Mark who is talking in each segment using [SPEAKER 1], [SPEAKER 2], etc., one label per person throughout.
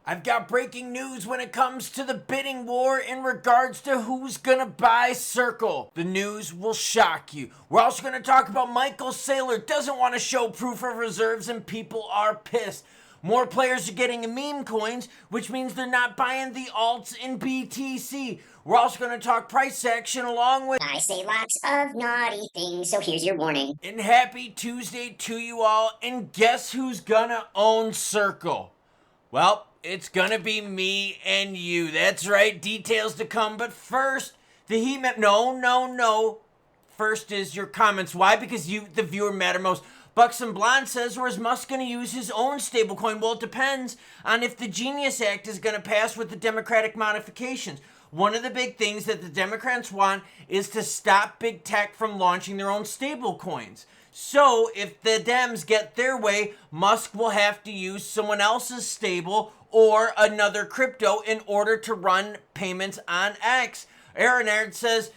[SPEAKER 1] I've got breaking news when it comes to the bidding war in regards to who's gonna buy Circle. The news will shock you. We're also gonna talk about Michael Saylor doesn't want to show proof of reserves and people are pissed. More players are getting meme coins, which means they're not buying the alts in BTC. We're also going to talk price action along with...
[SPEAKER 2] I say lots of naughty things, so here's your warning.
[SPEAKER 1] And happy Tuesday to you all. And guess who's gonna own Circle? Well, it's gonna be me and you. That's right, details to come. But first, the heat map... No. First is your comments. Why? Because you, the viewer, matter most. Buxom Blonde says, or is Musk going to use his own stablecoin? Well, it depends on if the Genius Act is going to pass with the Democratic modifications. One of the big things that the Democrats want is to stop big tech from launching their own stablecoins. So if the Dems get their way, Musk will have to use someone else's stable or another crypto in order to run payments on X. Aaronard says,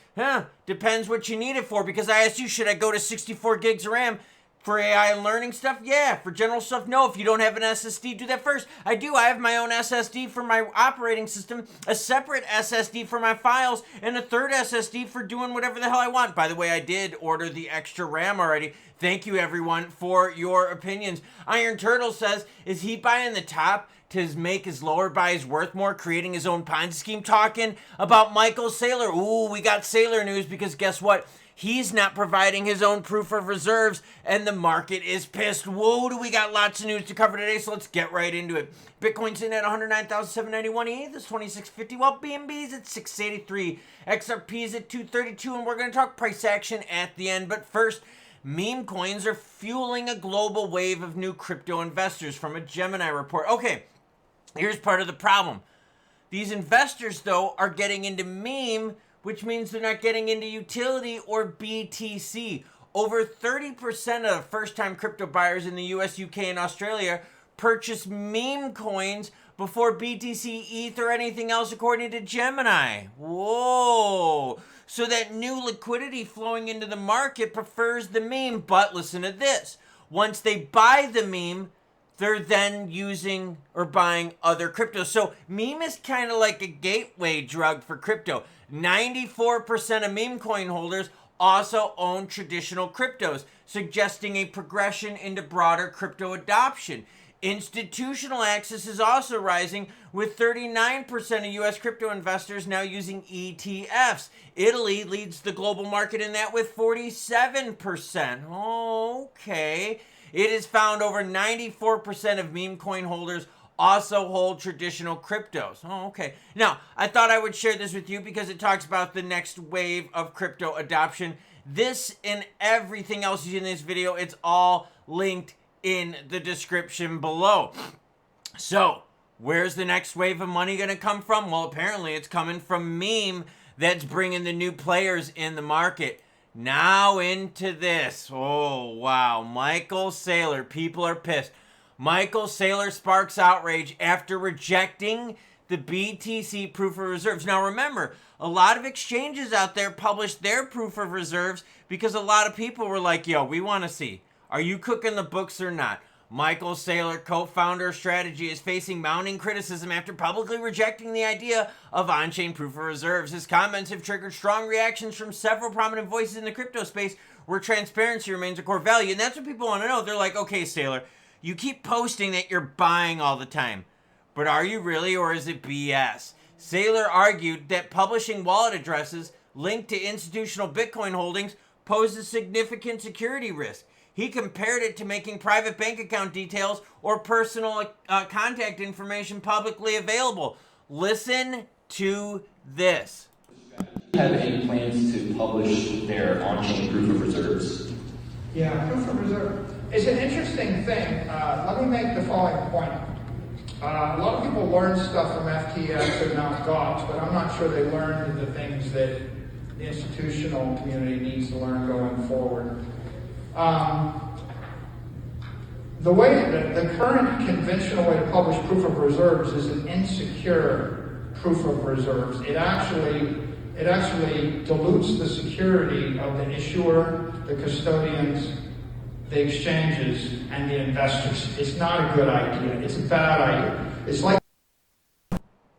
[SPEAKER 1] depends what you need it for, because I asked you, should I go to 64 gigs of RAM? For AI and learning stuff, yeah. For general stuff, no. If you don't have an SSD, do that first. I do. I have my own SSD for my operating system, a separate SSD for my files, and a third SSD for doing whatever the hell I want. By the way, I did order the extra RAM already. Thank you, everyone, for your opinions. Iron Turtle says, is he buying the top to make his lower buys worth more, creating his own Ponzi scheme? Talking about Michael Saylor. Ooh, we got Saylor news because guess what? He's not providing his own proof of reserves, and the market is pissed. Whoa, do we got lots of news to cover today, so let's get right into it. Bitcoin's in at 109,791 ETH, that's 2650, while BNB's at 683, XRP's at 232, and we're going to talk price action at the end. But first, meme coins are fueling a global wave of new crypto investors from a Gemini report. Okay, here's part of the problem. These investors, though, are getting into meme, which means they're not getting into utility or BTC. Over 30% of first-time crypto buyers in the US, UK, and Australia purchase meme coins before BTC, ETH, or anything else, according to Gemini. Whoa. So that new liquidity flowing into the market prefers the meme. But listen to this. Once they buy the meme, they're then using or buying other cryptos. So meme is kind of like a gateway drug for crypto. 94% of meme coin holders also own traditional cryptos, suggesting a progression into broader crypto adoption. Institutional access is also rising, with 39% of U.S. crypto investors now using ETFs. Italy leads the global market in that with 47%. Okay. It is found over 94% of meme coin holders also hold traditional cryptos. Oh, okay. Now, I thought I would share this with you because it talks about the next wave of crypto adoption. This and everything else you see in this video, it's all linked in the description below. So, where's the next wave of money going to come from? Well, apparently it's coming from meme that's bringing the new players in the market. Now into this. Oh, wow. Michael Saylor. People are pissed. Michael Saylor sparks outrage after rejecting the BTC proof of reserves. Now remember, a lot of exchanges out there published their proof of reserves because a lot of people were like, yo, we want to see, are you cooking the books or not? Michael Saylor, co-founder of Strategy, is facing mounting criticism after publicly rejecting the idea of on-chain proof of reserves. His comments have triggered strong reactions from several prominent voices in the crypto space where transparency remains a core value. And that's what people want to know. They're like, okay, Saylor, you keep posting that you're buying all the time, but are you really, or is it BS? Saylor argued that publishing wallet addresses linked to institutional Bitcoin holdings poses significant security risk. He compared it to making private bank account details or personal contact information publicly available. Listen to this.
[SPEAKER 3] Have any plans to publish their on-chain proof of reserves?
[SPEAKER 4] Yeah, proof of reserve. It's an interesting thing. Let me make the following point. A lot of people learn stuff from FTX and Mt. Gox, but I'm not sure they learned the things that the institutional community needs to learn going forward. The current conventional way to publish proof of reserves is an insecure proof of reserves. It actually dilutes the security of the issuer, the custodians, the exchanges, and the investors. It's not a good idea. It's a bad idea. It's like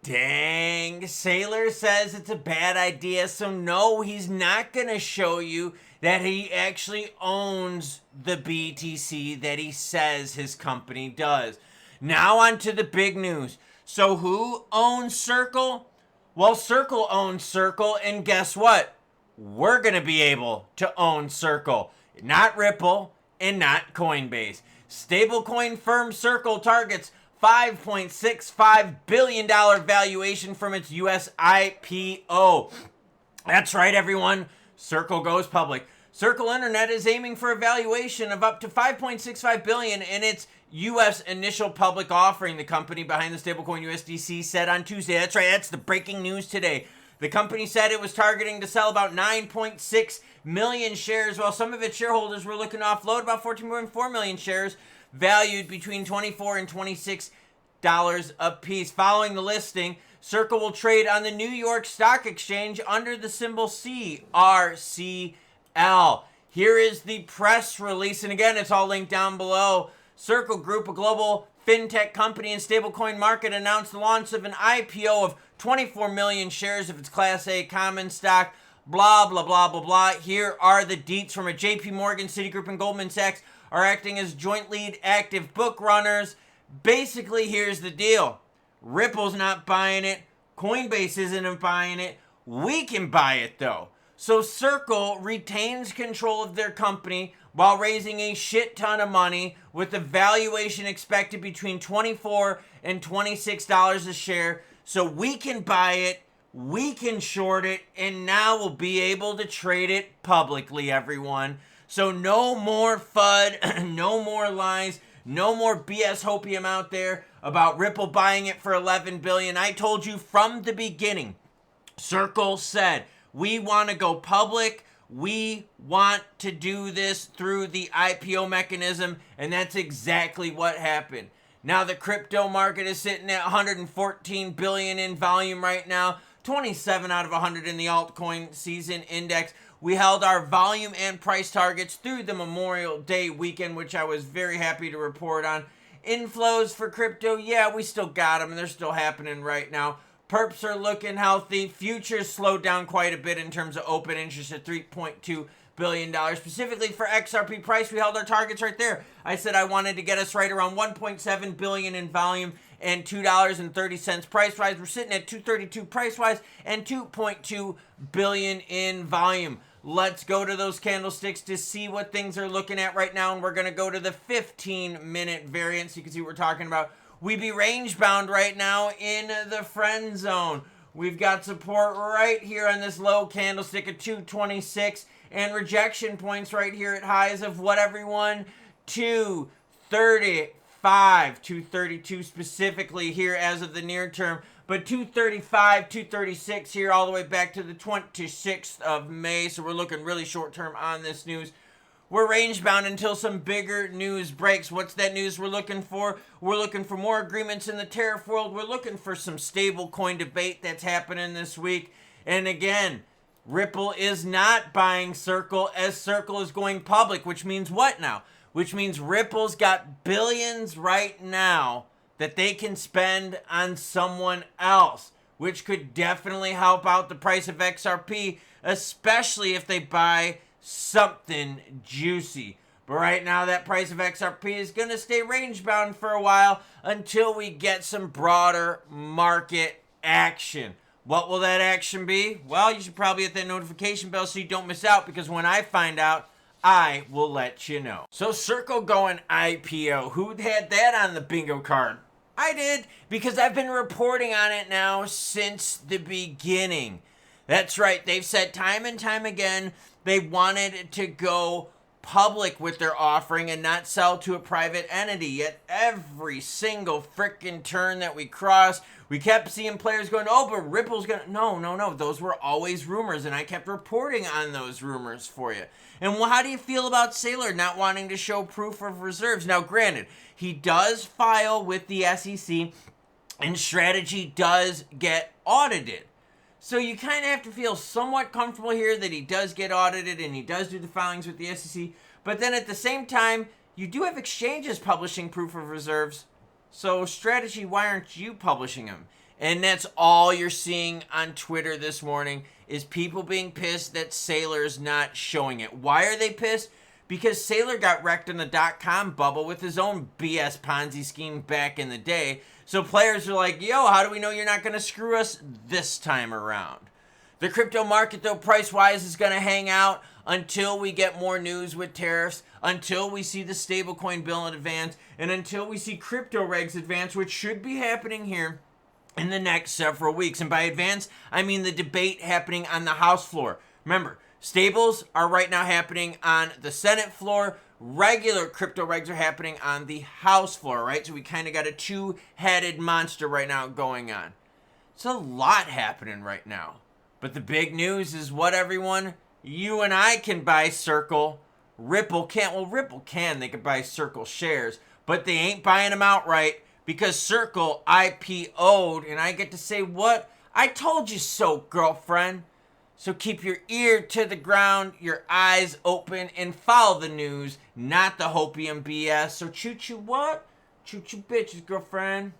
[SPEAKER 1] Dang, Saylor says it's a bad idea, so no, he's not going to show you that he actually owns the BTC that he says his company does. Now on to the big news. So who owns Circle? Well, Circle owns Circle, and guess what? We're going to be able to own Circle. Not Ripple and not Coinbase. Stablecoin firm Circle targets $5.65 billion valuation from its US IPO. That's right, everyone. Circle goes public. Circle Internet is aiming for a valuation of up to $5.65 billion in its U.S. initial public offering, the company behind the stablecoin USDC said on Tuesday. That's right, that's the breaking news today. The company said it was targeting to sell about 9.6 million shares, while some of its shareholders were looking to offload about 14.4 million shares, valued between $24 and $26 a piece. Following the listing, Circle will trade on the New York Stock Exchange under the symbol CRCL. Here is the press release, and again, it's all linked down below. Circle Group, a global fintech company and stablecoin market, announced the launch of an IPO of 24 million shares of its Class A common stock. Blah, blah, blah, blah, blah. Here are the deets from a JP Morgan, Citigroup, and Goldman Sachs are acting as joint lead active book runners. Basically, here's the deal. Ripple's not buying it. Coinbase isn't buying it. We can buy it, though. So Circle retains control of their company while raising a shit ton of money, with the valuation expected between $24 and $26 a share. So we can buy it, we can short it, and now we'll be able to trade it publicly, everyone. So no more FUD, no more lies, no more BS hopium out there about Ripple buying it for $11 billion. I told you from the beginning, Circle said, we want to go public. We want to do this through the IPO mechanism, and that's exactly what happened. Now the crypto market is sitting at 114 billion in volume right now, 27 out of 100 in the altcoin season index. We held our volume and price targets through the Memorial Day weekend, which I was very happy to report on. Inflows for crypto, yeah, we still got them, and they're still happening right now. Perps are looking healthy. Futures slowed down quite a bit in terms of open interest at $3.2 billion. Specifically for XRP price, we held our targets right there. I said I wanted to get us right around $1.7 billion in volume and $2.30 price-wise. We're sitting at $2.32 price-wise and $2.2 billion in volume. Let's go to those candlesticks to see what things are looking at right now, and we're going to go to the 15-minute variance. You can see what we're talking about. We be range bound right now in the friend zone. We've got support right here on this low candlestick at 226 and rejection points right here at highs of what, everyone? 235, 232 specifically here as of the near term, but 235, 236 here all the way back to the 26th of May. So we're looking really short term on this news. We're range bound until some bigger news breaks. What's that news we're looking for? We're looking for more agreements in the tariff world. We're looking for some stable coin debate that's happening this week. And again, Ripple is not buying Circle, as Circle is going public, which means what now? Which means Ripple's got billions right now that they can spend on someone else, which could definitely help out the price of XRP, especially if they buy something juicy. But right now, that price of XRP is going to stay range bound for a while until we get some broader market action. What will that action be? Well, you should probably hit that notification bell so you don't miss out, because when I find out, I will let you know. So Circle going IPO. Who had that on the bingo card? I did, because I've been reporting on it now since the beginning. That's right. They've said time and time again they wanted to go public with their offering and not sell to a private entity. Yet every single frickin' turn that we crossed, we kept seeing players going, oh, but Ripple's gonna... No. Those were always rumors, and I kept reporting on those rumors for you. And how do you feel about Saylor not wanting to show proof of reserves? Now, granted, he does file with the SEC, and Strategy does get audited. So you kind of have to feel somewhat comfortable here that he does get audited and he does do the filings with the SEC. But then at the same time, you do have exchanges publishing proof of reserves. So strategy, why aren't you publishing them? And that's all you're seeing on Twitter this morning is people being pissed that Saylor's not showing it. Why are they pissed? Because Saylor got wrecked in the dot-com bubble with his own BS Ponzi scheme back in the day. So players are like, yo, how do we know you're not going to screw us this time around? The crypto market, though, price-wise, is going to hang out until we get more news with tariffs, until we see the stablecoin bill advance, and until we see crypto regs advance, which should be happening here in the next several weeks. And by advance, I mean the debate happening on the House floor. Remember, stables are right now happening on the Senate floor. Regular crypto regs are happening on the House floor, right? So we kind of got a two-headed monster right now going on. It's a lot happening right now. But the big news is what, everyone? You and I can buy Circle. Ripple can't. Well, Ripple can. They can buy Circle shares. But they ain't buying them outright because Circle IPO'd. And I get to say, what? I told you so, girlfriend. So keep your ear to the ground, your eyes open, and follow the news, not the hopium BS. So choo-choo what? Choo-choo bitches, girlfriend.